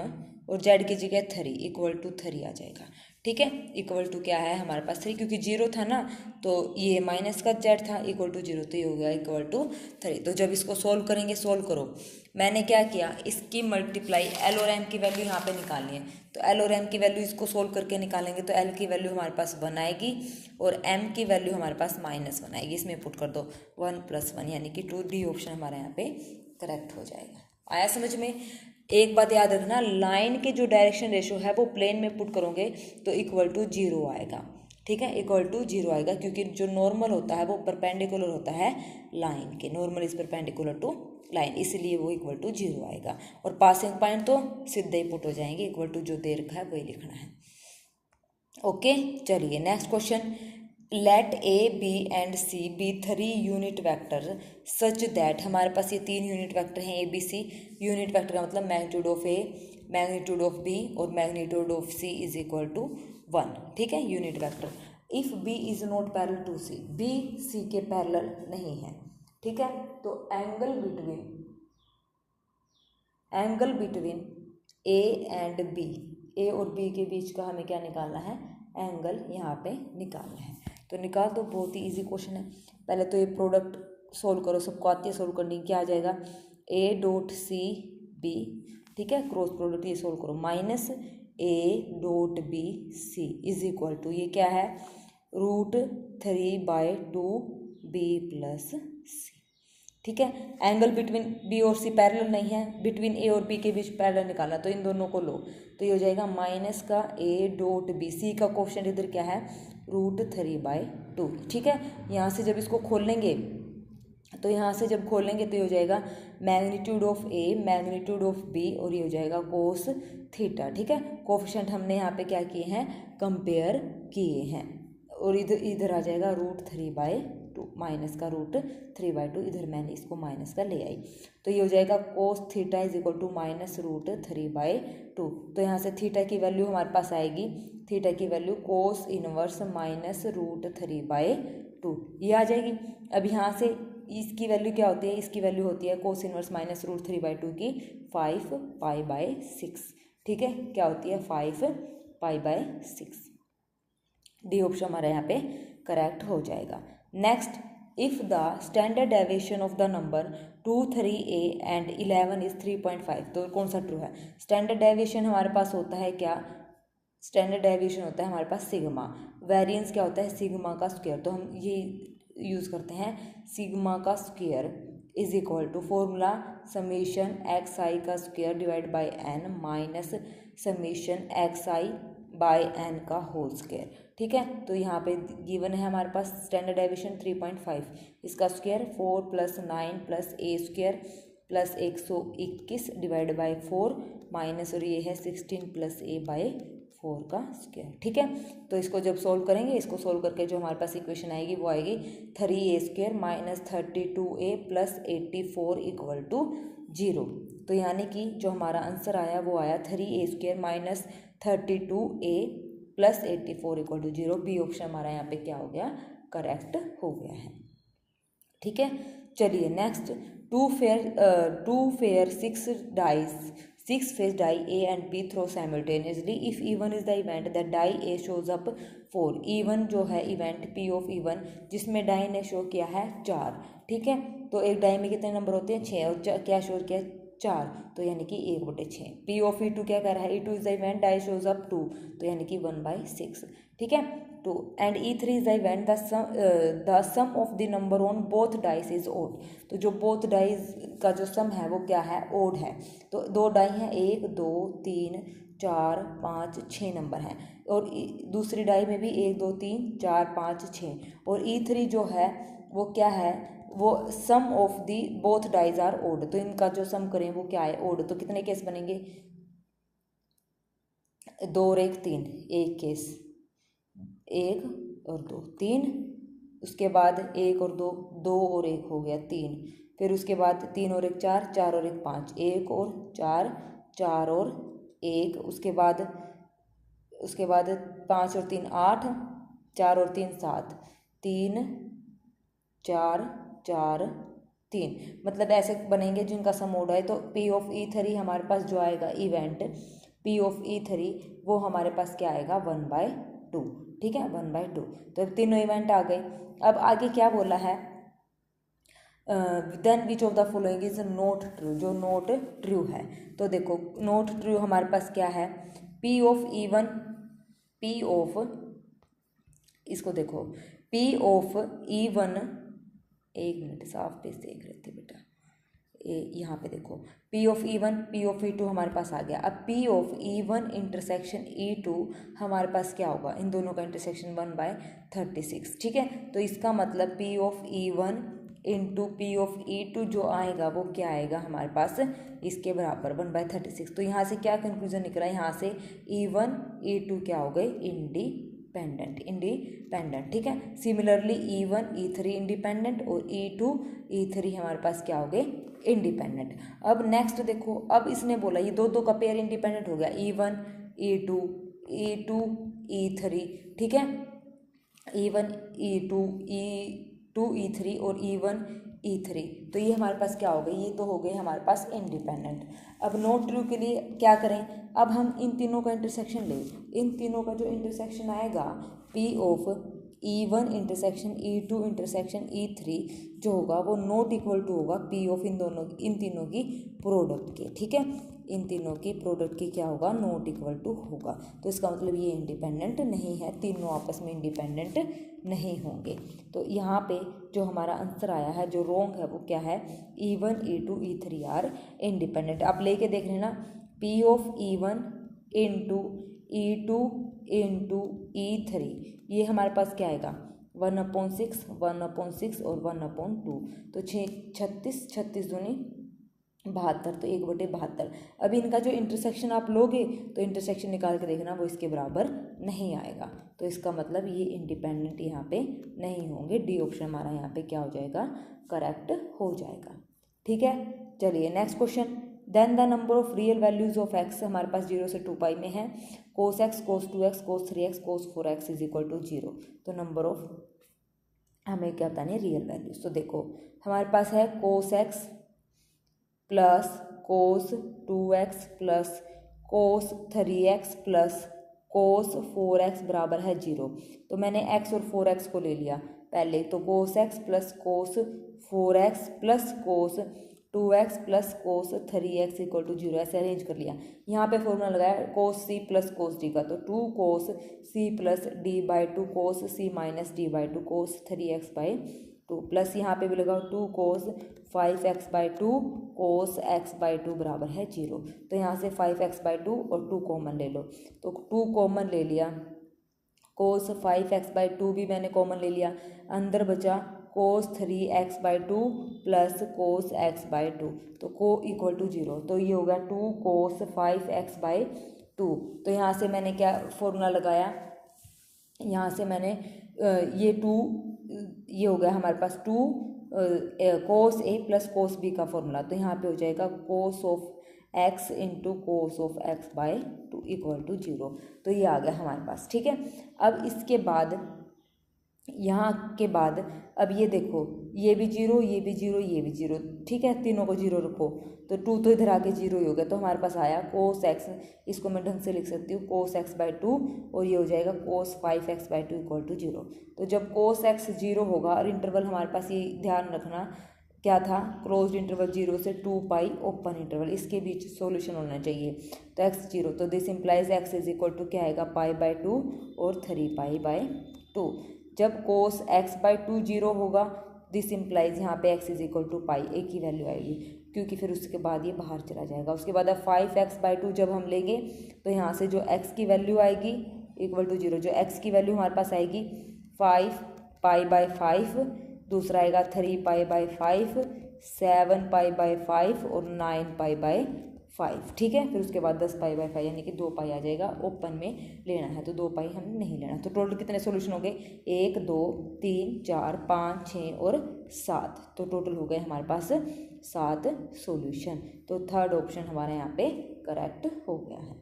और जेड की जगह 3 इक्वल टू 3 आ जाएगा। ठीक है, इक्वल टू क्या है हमारे पास 3, क्योंकि 0 था ना तो ये माइनस का जेड था इक्वल टू 0, तो ये हो गया इक्वल टू 3। तो जब इसको सोल्व करेंगे, सोल्व करो, मैंने क्या किया इसकी मल्टीप्लाई L और M की वैल्यू यहाँ पे निकालनी है, तो L और M की वैल्यू इसको सोल्व करके निकालेंगे तो L की वैल्यू हमारे पास 1 आएगी और M की वैल्यू हमारे पास -1 आएगी। इसमें पुट कर दो 1 + 1 यानी कि 2D ऑप्शन हमारे यहाँ पे करेक्ट हो जाएगा। आया समझ में। एक बात याद रखना, लाइन के जो डायरेक्शन रेशियो है वो प्लेन में पुट करोगे तो इक्वल टू 0 आएगा। ठीक है, इक्वल टू 0 आएगा, क्योंकि जो नॉर्मल होता है वो परपेंडिकुलर होता है लाइन के, normal is perpendicular to line, इसलिए वो इक्वल टू 0 आएगा। और पासिंग पॉइंट तो सीधे ही पुट हो जाएंगे, इक्वल टू जो दे रखा है वही लिखना है। ओके, चलिए next question. Let A, B and C be 3 unit vector such that, हमारे पास ये 3 यूनिट वैक्टर हैं A, B, C। Unit vector का मतलब magnitude of A, magnitude of B और magnitude of C is equal to 1। ठीक है, unit vector. If B is not parallel to C, B C के पैरेलल नहीं है। ठीक है, तो angle between A and B, A और B के बीच का हमें क्या निकालना है, एंगल यहाँ पे निकालना है। तो निकाल दो, बहुत ही इजी क्वेश्चन है। पहले तो ये प्रोडक्ट सोल्व करो, सबको आती है सोल्व करनी। क्या आ जाएगा A.C.B, ठीक है, क्रॉस प्रोडक्ट ये सोल्व करो, -A.B.C इज इक्वल टू ये क्या है √3/2B + C। ठीक है, एंगल बिटवीन B और C पैरेलल नहीं है, बिटवीन A और B के बीच पैरेलल निकालना, तो इन दोनों को लो, तो ये हो जाएगा -A.B। C का कोफिशिएंट इधर क्या है √3/2। ठीक है, यहाँ से जब इसको खोलेंगे तो यहाँ से जब खोलेंगे तो ये हो जाएगा magnitude of A, magnitude of B और ये हो जाएगा cos थीटा। ठीक है, कोफिशिएंट हमने यहाँ पे क्या किए हैं कंपेयर किए हैं। और इधर इधर आ जाएगा √3/2 माइनस का √3/2, इधर मैंने इसको माइनस का ले आई, तो ये हो जाएगा cos theta is equal to minus √3/2। तो यहाँ से थीटा की वैल्यू हमारे पास आएगी, थीटा की वैल्यू cos इनवर्स माइनस √3/2 ये आ जाएगी। अब यहाँ से इसकी वैल्यू क्या होती है, इसकी वैल्यू होती है cos इनवर्स माइनस √3/2 की 5π/6, ठीक है, क्या होती है 5π/6। डी ऑप्शन हमारा यहाँ पे करेक्ट हो जाएगा। Next, if the standard deviation of the number 2, 3a and 11 is 3.5, तो कौन सा ट्रू है। स्टैंडर्ड डेविएशन हमारे पास होता है क्या, स्टैंडर्ड डेविएशन होता है हमारे पास सिग्मा, वेरिएंस क्या होता है सिग्मा का स्क्वायर, तो हम ये यूज़ करते हैं सिग्मा का square is equal to formula summation xi का स्क्वायर divide by n minus summation xi by n का होल स्क्वायर, ठीक है। तो यहाँ पे गिवन है हमारे पास स्टैंडर्ड डेविएशन 3.5, इसका square 4 + 9 + a² plus 121 divide by 4 minus, और ये है 16 + a/4 का स्क्वायर, ठीक है। तो इसको जब सोल्व करेंगे, इसको सोल्व करके जो हमारे पास इक्वेशन आएगी वो आएगी 3a² minus 32a plus 84 equal to 0। तो यानी कि जो हमारा आंसर आया वो आया 3a² minus 32a plus 84 equal to 0। B option हमारा यहाँ पे क्या हो गया, करेक्ट हो गया है, ठीक है। चलिए next, two fair 6 faced die A and B throw simultaneously if E1 is the event that die A shows up 4। E1 जो है इवेंट P of E1 जिसमें डाई ने शो किया है 4, ठीक है। तो एक डाई में कितने नंबर होते हैं 6, और क्या शो किया 4, तो यानी कि 1/6। P of E2 क्या कर रहा है, E2 is the event die shows up 2, तो यानी कि 1/6, ठीक है। तो and E3 is the event the sum of the number on both dice is odd, तो जो बोथ डाइस का जो सम है वो क्या है, ओड है। तो 2 डाई हैं, 1 2 3 4 5 6 नंबर हैं, और दूसरी डाई में भी 1 2 3 4 5 6, और E3 जो है वो क्या है, वो sum of the both dies are odd, तो इनका जो सम करें वो क्या है, ओड। तो कितने केस बनेंगे, 2 और 1 3, एक केस 1 और 2 3, उसके बाद 1 और 2 2 और 1 हो गया 3, फिर उसके बाद 3 और 1 4 4 और 1 5, 1 और 4 4 और 1, उसके बाद 5 और 3 8, 4 और 3 7, 3 4 4 3, मतलब ऐसे बनेंगे जिनका सम ओड है। तो P of E3 हमारे पास जो आएगा इवेंट P of E3 वो हमारे पास क्या आएगा 1/2, ठीक है 1/2। तो अब तीनों इवेंट आ गए। अब आगे क्या बोला है, then which of the following is not true, जो नॉट ट्रू है। तो देखो नॉट ट्रू हमारे पास क्या है, P of E1, P of, इसको देखो P of E1, एक मिनट साफ पेज देख रहे थे बेटा, यहाँ पे देखो P of E1 P of E2 हमारे पास आ गया। अब P of E1 intersection E2 हमारे पास क्या होगा, इन दोनों का इंटरसेक्शन 1/36, ठीक है। तो इसका मतलब P of E1 into P of E2 जो आएगा वो क्या आएगा हमारे पास, इसके बराबर 1/36। तो यहाँ से क्या कंक्लूजन निकला, यहाँ से E1 E2 क्या हो गए, इंडिपेंडेंट, ठीक है। सिमिलरली E1 E3 इंडिपेंडेंट, और E2 E3 हमारे पास क्या हो गए, इंडिपेंडेंट। अब नेक्स्ट देखो, अब इसने बोला ये दो का पेयर इंडिपेंडेंट हो गया, E1 E2 E2 E3, ठीक है। E1 E2 E2 E3 और E1 E3, तो ये हमारे पास क्या हो गए, ये तो हो गए हमारे पास इंडिपेंडेंट। अब नॉट ट्रू के लिए क्या करें, अब हम इन तीनों का इंटरसेक्शन लें, इन तीनों का जो इंटरसेक्शन आएगा P of E1 intersection E2 intersection E3 जो होगा वो नॉट इक्वल टू होगा P of इन तीनों की प्रोडक्ट के, ठीक है। इन तीनों की प्रोडक्ट की क्या होगा, नॉट इक्वल टू होगा। तो इसका मतलब ये इंडिपेंडेंट नहीं है, तीनों आपस में इंडिपेंडेंट नहीं होंगे। तो यहाँ पे जो हमारा आंसर आया है जो रॉन्ग है वो क्या है, E1 E2 E3 are independent. आप लेके देख लेना, P of E1 into E2 into E3, ये हमारे पास क्या आएगा 1/6 1/6 और 1/2, तो 36 36 दूनी 72, तो 1/72। अब इनका जो इंटरसेक्शन आप लोगे तो इंटरसेक्शन निकाल के देखना वो इसके बराबर नहीं आएगा। तो इसका मतलब ये इंडिपेंडेंट यहाँ पे नहीं होंगे। डी ऑप्शन हमारा यहाँ पे क्या हो जाएगा, करेक्ट हो जाएगा। ठीक है, चलिए next question. Then the number of real values of x हमारे पास 0 से 2 पाई में है। Cos x, cos 2x, cos 3x, cos 4x is equal to 0। तो नंबर ऑफ हमें क्या बताना है, रियल वैल्यूज। तो देखो हमारे पास है cos x plus cos 2x plus cos 3x plus cos 4x बराबर है 0। तो मैंने x और 4x को ले लिया पहले। तो cos x plus cos 4x plus cos 2x plus cos 3x equal to 0 ऐसे अरेंज कर लिया। यहाँ पे फॉर्मूला लगाया cos c plus cos d का। तो 2 cos c plus d by 2 cos c minus d by 2 cos 3x by 2 plus यहाँ पे भी लगाओ 2 cos 5x by 2 cos x by 2 बराबर है 0। तो यहाँ से 5x बाई 2 और 2 कॉमन ले लो। तो 2 कॉमन ले लिया, कोस 5x बाई 2 भी मैंने कॉमन ले लिया। अंदर बचा कोस 3x by 2 plus cos x by 2। तो को इक्वल टू 0। तो ये हो गया 2 कोस 5x बाई 2। तो यहाँ से मैंने क्या फॉर्मूला लगाया, यहाँ से मैंने ये 2 ये हो गया हमारे पास 2 cos A plus cos B का फॉर्मूला। तो यहाँ पे हो जाएगा cos of x into cos of x by 2 equal to 0। तो ये आ गया हमारे पास। ठीक है, अब इसके बाद यहाँ के बाद अब ये देखो ये भी 0, ये भी 0, ये भी 0। ठीक है, तीनों को 0 रखो तो 2 तो इधर आके 0 ही हो गया। तो हमारे पास आया कोस x, इसको मैं ढंग से लिख सकती हूँ कोस x बाई 2 और ये हो जाएगा कोस 5x बाई 2 इक्वल टू 0। तो जब कोस x 0 होगा और इंटरवल हमारे पास ये ध्यान रखना क्या था, क्लोज्ड इंटरवल 0 से 2 पाई ओपन इंटरवल, इसके बीच सॉल्यूशन होना चाहिए। तो x 0, तो this implies x is equal to क्या आएगा पाई बाई 2 और 3 पाई बाई 2। जब कोस x बाई 2 0 होगा दिस इम्प्लाइज यहाँ पे x इज इक्वल टू पाई, एक ही वैल्यू आएगी क्योंकि फिर उसके बाद ये बाहर चला जाएगा। उसके बाद अब 5x बाई 2 जब हम लेंगे तो यहाँ से जो x की वैल्यू आएगी इक्वल टू 0, जो x की वैल्यू हमारे पास आएगी 5 पाई बाई 5, दूसरा आएगा 3 पाई बाई 5, 7 पाई बाई 5 और 9 पाई बाई 5। ठीक है, फिर उसके बाद 10 पाई बाई 5 यानी कि 2 पाई आ जाएगा। ओपन में लेना है तो 2 पाई हमें नहीं लेना। तो टोटल कितने सॉल्यूशन हो गए, 1 2 3 4 5 6 और 7। तो टोटल हो गए हमारे पास 7 सॉल्यूशन। तो थर्ड ऑप्शन हमारे यहाँ पे करेक्ट हो गया है।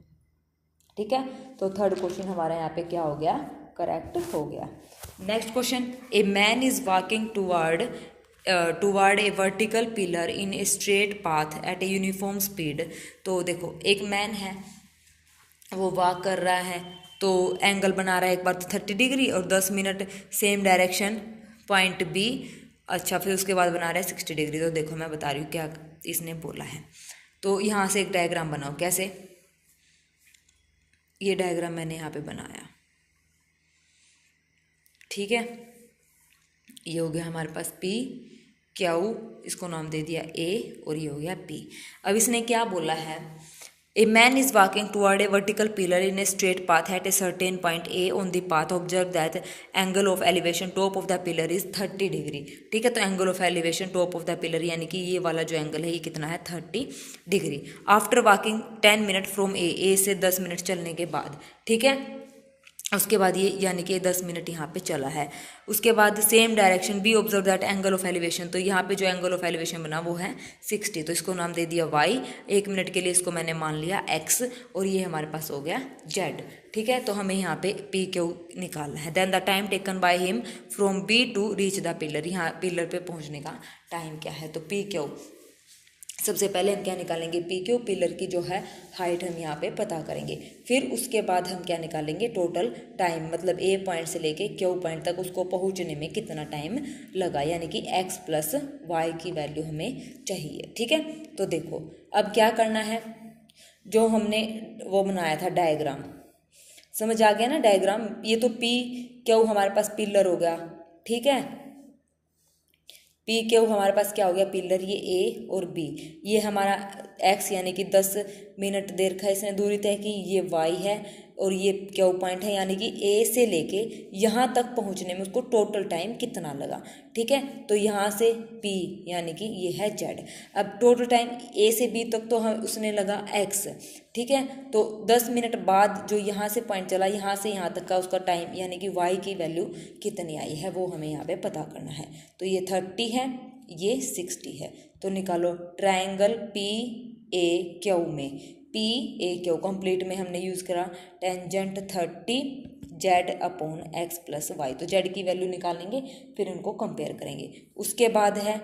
ठीक है, तो थर्ड क्वेश्चन हमारा यहाँ पे क्या हो गया, करेक्ट हो गया। Next question, a man is walking toward a vertical pillar in a straight path at a uniform speed. तो देखो एक मैन है वो वॉक कर रहा है तो एंगल बना रहा है एक बार तो 30 डिग्री और 10 minute same direction point B. अच्छा, फिर उसके बाद बना रहा है 60 डिग्री। तो देखो मैं बता रही हूँ क्या इसने बोला है। तो यहाँ से एक डायग्राम बनाओ। कैसे, ये डायग्राम मैंने यहाँ पे बनाया। ठीक है, ये हो गया हमारे पास P Q, इसको नाम दे दिया A और ये हो गया P। अब इसने क्या बोला है, a man is walking toward a vertical pillar in a straight path at a certain point A on the path. Observe that angle of elevation top of the pillar is 30 degree. ठीक है, तो angle of elevation top of the pillar यानी कि ये वाला जो angle है ये कितना है 30 डिग्री। After walking 10 minute from A से 10 मिनट चलने के बाद। ठीक है, उसके बाद ये यानी कि 10 मिनट यहाँ पे चला है। उसके बाद same direction B observe that angle of elevation. तो यहाँ पे जो एंगल ऑफ एलिवेशन बना वो है 60। तो इसको नाम दे दिया y, 1 मिनट के लिए इसको मैंने मान लिया x और ये हमारे पास हो गया z। ठीक है, तो हमें यहाँ पे पी क्यू निकालना है। Then the time taken by him from B to reach the pillar. यहाँ पिलर पे पहुँचने का टाइम क्या है, तो पी क्यू सबसे पहले हम क्या निकालेंगे, पी क्यू, पिलर की जो है हाइट हम यहाँ पे पता करेंगे। फिर उसके बाद हम क्या निकालेंगे, टोटल टाइम, मतलब ए पॉइंट से लेके क्यू पॉइंट तक उसको पहुँचने में कितना टाइम लगा, यानी कि एक्स प्लस वाई की वैल्यू हमें चाहिए। ठीक है, तो देखो अब क्या करना है, जो हमने वो बनाया था डायग्राम, समझ आ गया ना डायग्राम। ये तो पी क्यू हमारे पास पिलर हो गया। ठीक है, पी क्यू हमारे पास क्या हो गया, पिलर, ये ए और बी, ये हमारा एक्स यानी कि 10 मिनट देर का इसने दूरी तय की, ये वाई है और ये क्यू पॉइंट है, यानी कि ए से लेके यहाँ तक पहुँचने में उसको टोटल टाइम कितना लगा। ठीक है, तो यहाँ से पी यानी कि ये है जेड। अब टोटल टाइम ए से बी तक तो हम उसने लगा एक्स। ठीक है, तो 10 मिनट बाद जो यहाँ से पॉइंट चला, यहाँ से यहाँ तक का उसका टाइम यानी कि वाई की वैल्यू कितनी आई है वो हमें यहाँ पे पता करना है। तो ये 30 है, ये 60 है। तो निकालो ट्रायंगल पी ए क्यू में, पी ए क्यू कंप्लीट में हमने यूज़ करा tangent 30 z upon x plus y. तो जेड की वैल्यू निकालेंगे, फिर उनको कंपेयर करेंगे। उसके बाद है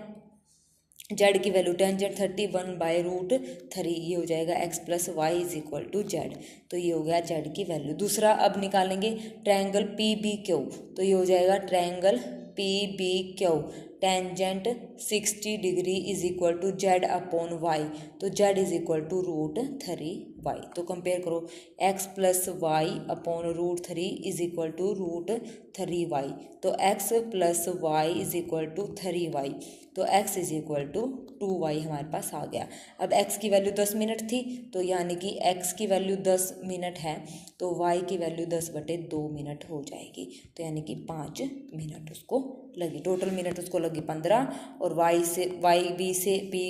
जेड की वैल्यू टेंजेंट 31/√3, ये हो जाएगा x plus Y is equal to z. तो ये हो गया जेड की वैल्यू। दूसरा अब निकालेंगे ट्रायंगल पी बी क्यू। तो ये हो जाएगा triangle P B Q tangent 60 degree is equal to Z upon Y. तो Z is equal to √3y। तो कंपेयर करो, X plus Y upon √3 is equal to √3y। तो X plus Y is equal to 3y। तो x is equal to 2y हमारे पास आ गया। अब x की value 10 minute थी, तो यानी कि x की वैल्यू 10 मिनट है, तो y की वैल्यू 10/2 मिनट हो जाएगी। तो यानी कि 5 मिनट उसको लगी। टोटल मिनट उसको लगी 15, और वाई बी से पी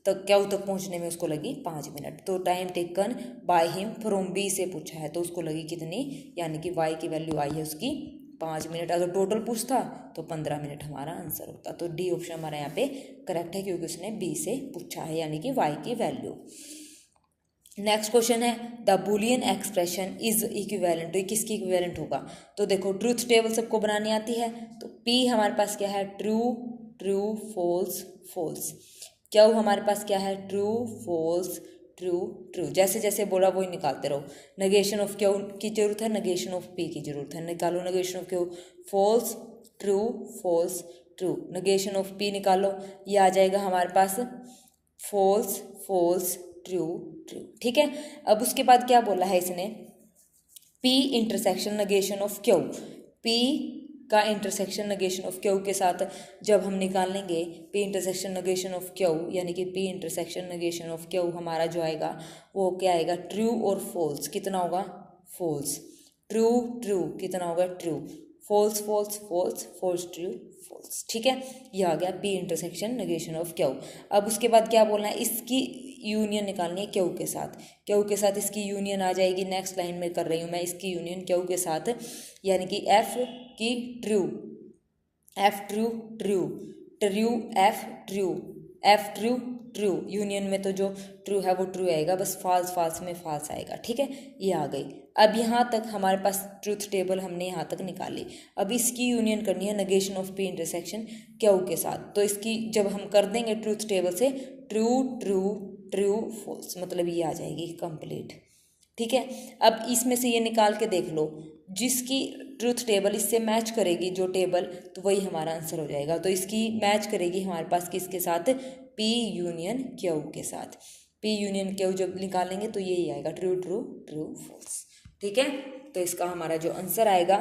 तक क्यू तक पहुंचने में उसको लगी 5 मिनट। तो time taken by him from B से पूछा है, तो उसको लगी कितनी, यानी कि y की वैल्यू आई है उसकी 5 मिनट। अगर टोटल पूछता तो 15 मिनट हमारा आंसर होता। तो डी ऑप्शन हमारा यहाँ पे करेक्ट है, क्योंकि उसने बी से पूछा है, यानी कि वाई की वैल्यू। नेक्स्ट क्वेश्चन है the Boolean expression is equivalent. तो ये किसकी इक्विवेलेंट होगा? तो देखो ट्रूथ टेबल सबको बनानी आती है। तो पी हमारे पास क्या है, true true false false. Q हमारे पास क्या है, ट्रू फॉल्स ट्रू ट्रू। जैसे जैसे बोला वही निकालते रहो। नेगेशन ऑफ क्यू की जरूरत है, नेगेशन ऑफ पी की जरूरत है। निकालो negation of Q, false true false true. Negation of P निकालो, ये आ जाएगा हमारे पास फॉल्स फॉल्स ट्रू ट्रू। ठीक है, अब उसके बाद क्या बोला है इसने, P intersection negation of Q. P का इंटरसेक्शन नेगेशन ऑफ क्यू के साथ जब हम निकालेंगे P intersection negation of Q, यानी कि P intersection negation of Q हमारा जो आएगा वो क्या आएगा, ट्रू और फॉल्स। कितना होगा, फॉल्स। ट्रू ट्रू कितना होगा, true. False false false false true false. ठीक है, ये आ गया P intersection negation of Q. अब उसके बाद क्या बोलना है, इसकी यूनियन निकालनी है क्यू के साथ। क्यू के साथ इसकी यूनियन आ जाएगी, नेक्स्ट लाइन में कर रही हूँ मैं इसकी यूनियन क्यू के साथ, यानी कि एफ की true, F true true true F true, F true true. Union में तो जो ट्रू है वो ट्रू आएगा, बस फॉल्स फॉल्स में फॉल्स आएगा। ठीक है, ये आ गई। अब यहाँ तक हमारे पास ट्रूथ टेबल हमने यहाँ तक निकाली। अब इसकी यूनियन करनी है negation of P intersection Q के साथ। तो इसकी जब हम कर देंगे ट्रूथ टेबल से, ट्रू ट्रू ट्रू फॉल्स, मतलब ये आ जाएगी कंप्लीट। ठीक है, अब इसमें से ये निकाल के देख लो, जिसकी ट्रूथ टेबल इससे मैच करेगी जो टेबल, तो वही हमारा आंसर हो जाएगा। तो इसकी मैच करेगी हमारे पास किसके साथ, पी यूनियन क्यू के साथ। पी यूनियन क्यू जब निकालेंगे तो यही आएगा, ट्रू ट्रू ट्रू फॉल्स। ठीक है, तो इसका हमारा जो आंसर आएगा,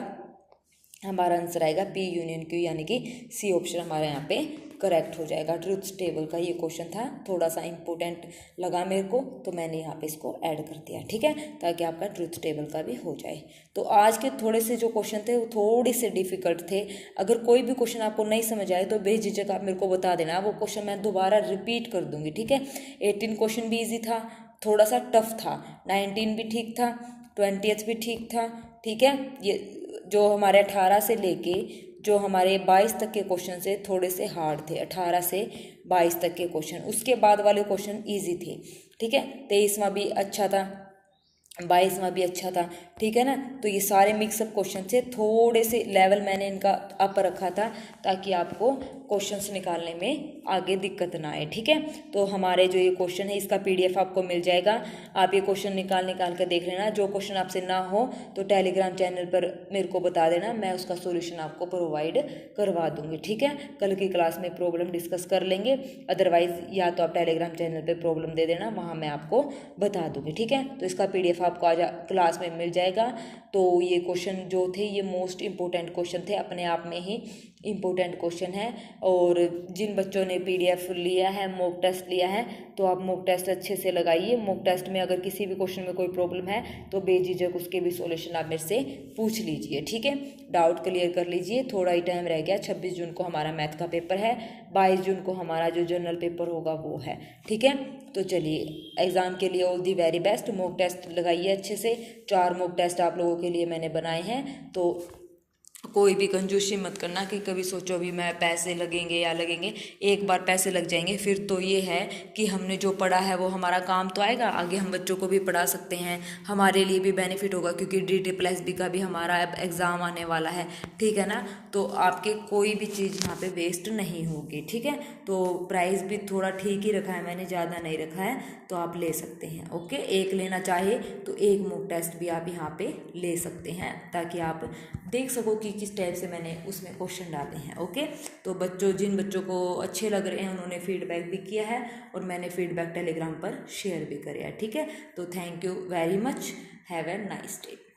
हमारा आंसर आएगा पी यूनियन क्यू, यानी कि सी ऑप्शन हमारे यहाँ पे करेक्ट हो जाएगा। ट्रूथ टेबल का ये क्वेश्चन था, थोड़ा सा इंपॉर्टेंट लगा मेरे को, तो मैंने यहाँ पे इसको ऐड कर दिया। ठीक है, ताकि आपका ट्रूथ टेबल का भी हो जाए। तो आज के थोड़े से जो क्वेश्चन थे वो थोड़े से डिफिकल्ट थे। अगर कोई भी क्वेश्चन आपको नहीं समझ आए तो बेझिझक आप मेरे को बता देना, वो क्वेश्चन मैं दोबारा रिपीट कर दूंगी। ठीक है, 18 क्वेश्चन भी ईजी था, थोड़ा सा टफ था, 19 भी ठीक था, 20th भी ठीक था। ठीक है, ये जो हमारे 18 से लेके जो हमारे 22 तक के क्वेश्चन से थोड़े से हार्ड थे, 18 से 22 तक के क्वेश्चन। उसके बाद वाले क्वेश्चन इजी थे। ठीक है, 23वां भी अच्छा था, 22वां भी अच्छा था। ठीक है ना, तो ये सारे मिक्सअप क्वेश्चन थे, थोड़े से लेवल मैंने इनका अप रखा था ताकि आपको क्वेश्चंस निकालने में आगे दिक्कत ना आए। ठीक है, तो हमारे जो ये क्वेश्चन है इसका PDF आपको मिल जाएगा, आप ये क्वेश्चन निकाल कर देख लेना। जो क्वेश्चन आपसे ना हो तो टेलीग्राम चैनल पर मेरे को बता देना, मैं उसका सोल्यूशन आपको प्रोवाइड करवा दूंगी। ठीक है, कल की क्लास में प्रॉब्लम डिस्कस कर लेंगे, अदरवाइज या तो आप टेलीग्राम चैनल पर प्रॉब्लम दे देना, वहाँ मैं आपको बता दूंगी। ठीक है, तो इसका PDF आपको आज क्लास में मिल जाएगा। तो ये क्वेश्चन जो थे ये मोस्ट इम्पोर्टेंट क्वेश्चन थे, अपने आप में ही इम्पोर्टेंट क्वेश्चन है। और जिन बच्चों ने PDF लिया है, मॉक टेस्ट लिया है, तो आप मॉक टेस्ट अच्छे से लगाइए। मॉक टेस्ट में अगर किसी भी क्वेश्चन में कोई प्रॉब्लम है तो बेझिझक उसके भी सॉल्यूशन आप मेरे से पूछ लीजिए, ठीक है। डाउट क्लियर कर लीजिए, थोड़ा ही टाइम रह गया। 26 जून को हमारा मैथ का पेपर है, 22 जून को हमारा जो जनरल पेपर होगा वो है, ठीक है। तो चलिए, एग्ज़ाम के लिए all the very best. Mock test लगाइए अच्छे से। 4 मॉक टेस्ट आप लोगों के लिए मैंने बनाए हैं, तो कोई भी कंजूसी मत करना कि कभी सोचो भी मैं पैसे लगेंगे या लगेंगे। एक बार पैसे लग जाएंगे फिर तो ये है कि हमने जो पढ़ा है वो हमारा काम तो आएगा, आगे हम बच्चों को भी पढ़ा सकते हैं, हमारे लिए भी बेनिफिट होगा, क्योंकि DT+B का भी हमारा अब एग्ज़ाम आने वाला है, ठीक है ना। तो आपके कोई भी चीज़ यहाँ पे वेस्ट नहीं होगी, ठीक है। तो प्राइस भी थोड़ा ठीक ही रखा है मैंने, ज़्यादा नहीं रखा है, तो आप ले सकते हैं, ओके। एक लेना चाहे तो एक मॉक टेस्ट भी आप यहाँ पे ले सकते हैं, ताकि आप देख सको कि किस टाइप से मैंने उसमें क्वेश्चन डाले हैं, ओके। तो जिन बच्चों को अच्छे लग रहे हैं उन्होंने फीडबैक भी किया है, और मैंने फीडबैक टेलीग्राम पर शेयर भी करे है, ठीक है। तो thank you very much, have a nice day.